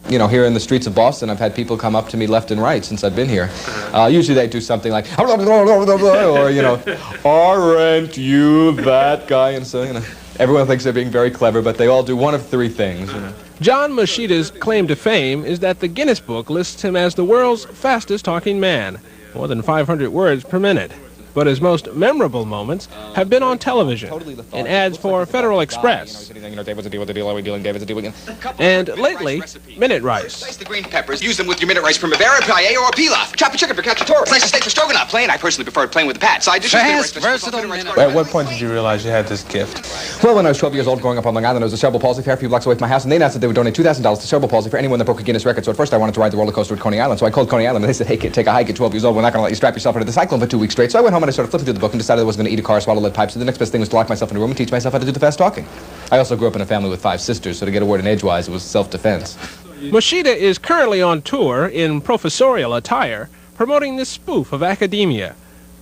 you know, here in the streets of Boston, I've had people come up to me left and right since I've been here. Usually they do something like, or, you know, aren't you that guy? And so, you know, everyone thinks they're being very clever, but they all do one of three things. You know. John Mashida's claim to fame is that the Guinness Book lists him as the world's fastest talking man, more than 500 words per minute. But his most memorable moments have been on television, in ads for Federal Express, and lately, Minute Rice. Slice the green peppers, use them with your Minute Rice primavera, paella, or pilaf. Chop a chicken for cacciatore. Slice a steak for stroganoff. Plain, I personally prefer plain with the pat. Side dishes, Fast, versatile. At what point did you realize you had this gift? Well, when I was 12 years old, growing up on Long Island, there was a cerebral palsy fair a few blocks away from my house, and they announced that they would donate $2,000 to cerebral palsy for anyone that broke a Guinness record. So at first I wanted to ride the roller coaster at Coney Island, so I called Coney Island, and they said, hey kid, take a hike at 12 years old. We're not going to let you strap yourself into the cyclone for 2 weeks straight. So I went home and I started flipping through the book and decided I wasn't going to eat a car, swallow lead pipes, so the next best thing was to lock myself in a room and teach myself how to do the fast talking. I also grew up in a family with 5 sisters, so to get a word in edgewise, it was self-defense. Mashida is currently on tour in professorial attire, promoting this spoof of academia.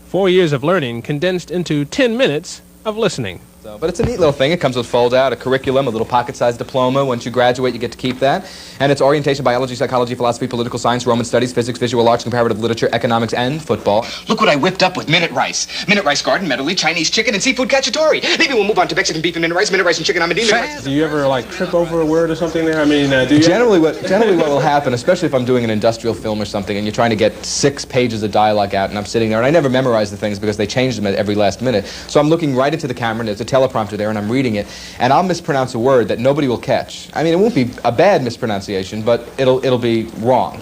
4 years of learning condensed into 10 minutes of listening. But it's a neat little thing. It comes with fold-out, a curriculum, a little pocket-sized diploma. Once you graduate, you get to keep that. And it's orientation, biology, psychology, philosophy, political science, Roman studies, physics, visual arts, comparative literature, economics, and football. Look what I whipped up with Minute Rice. Minute Rice garden, medley, Chinese chicken, and seafood cacciatore. Maybe we'll move on to Mexican beef and Minute Rice and chicken amadine. Do you ever, like, trip over a word or something there? I mean, do you... Generally what will happen, especially if I'm doing an industrial film or something, and you're trying to get 6 pages of dialogue out, and I'm sitting there, and I never memorize the things because they change them at every last minute. So I'm looking right into the camera, and there's a teleprompter there, and I'm reading it, and I'll mispronounce a word that nobody will catch. I mean, it won't be a bad mispronunciation, but it'll be wrong.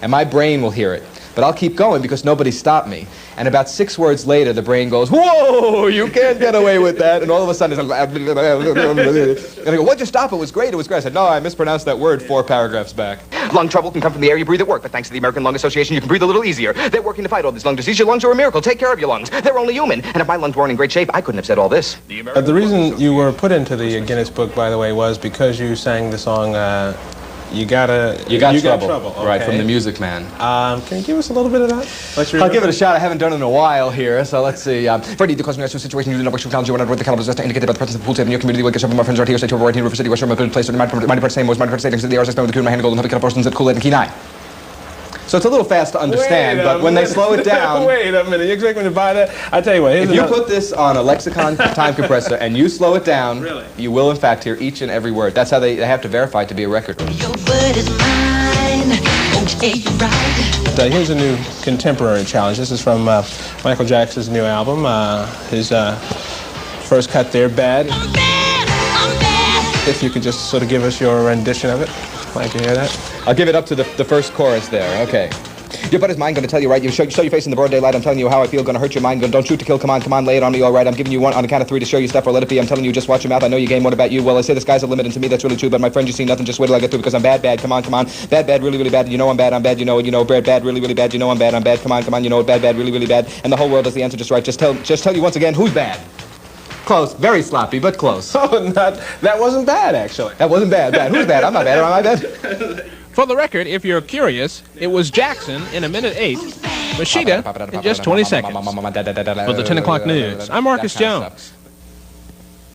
And my brain will hear it. But I'll keep going because nobody stopped me. And about 6 words later, the brain goes, whoa, you can't get away with that. And all of a sudden, and I go, what'd you stop? It was great. It was great. I said, no, I mispronounced that word 4 paragraphs back. Lung trouble can come from the air you breathe at work, but thanks to the American Lung Association, you can breathe a little easier. They're working to fight all this lung disease. Your lungs are a miracle. Take care of your lungs. They're only human. And if my lungs weren't in great shape, I couldn't have said all this. The reason you were put into the Guinness Book, by the way, was because you sang the song, You Got Trouble. Okay. Right, from The Music Man. Can you give us a little bit of that? I'll give it a shot. I haven't done it in a while here, so let's see. Freddie, the question is situation you do not work challenge you when I wrote the calendar just indicated by the presence of the pool table in your community. Wake up, my friends right here, stay to right here, River City, West Shore, my good place, my part same was my part stating the hours I spent with the crew, my hand golden, happy persons at Kool-Aid and Key 9. So it's a little fast to understand, but when they slow it down... Wait a minute, you expect me to buy that? I tell you what, if you put this on a lexicon time compressor and you slow it down, you will in fact hear each and every word. That's how they have to verify it to be a record. Your word is mine. Okay, you're right. Here's a new contemporary challenge. This is from Michael Jackson's new album. His first cut there, Bad. I'm bad. If you could just sort of give us your rendition of it. I'd like to hear that. I'll give it up to the first chorus there. Okay. Your buddy's mind gonna tell you right. You show your face in the broad daylight. I'm telling you how I feel. Gonna hurt your mind. Don't shoot to kill. Come on, lay it on me. All right. I'm giving you one on the count of 3 to show you stuff or let it be. I'm telling you, just watch your mouth. I know you game. What about you? Well, I say the sky's a limit, and to me that's really true. But my friend, you see nothing. Just wait till I get through because I'm bad. Come on. Bad, really bad. You know I'm bad. You know, bad, really bad. You know I'm bad. Come on. You know bad, really bad. And the whole world has the answer just right. Just tell you once again who's bad. Close. Very sloppy, but close. Oh, that wasn't bad, actually. That wasn't bad. Who's bad? I'm not bad. Am I bad? For the record, if you're curious, it was Jackson in a minute 8, Mashida in just 20 seconds. For the 10 o'clock news, I'm Marcus Jones.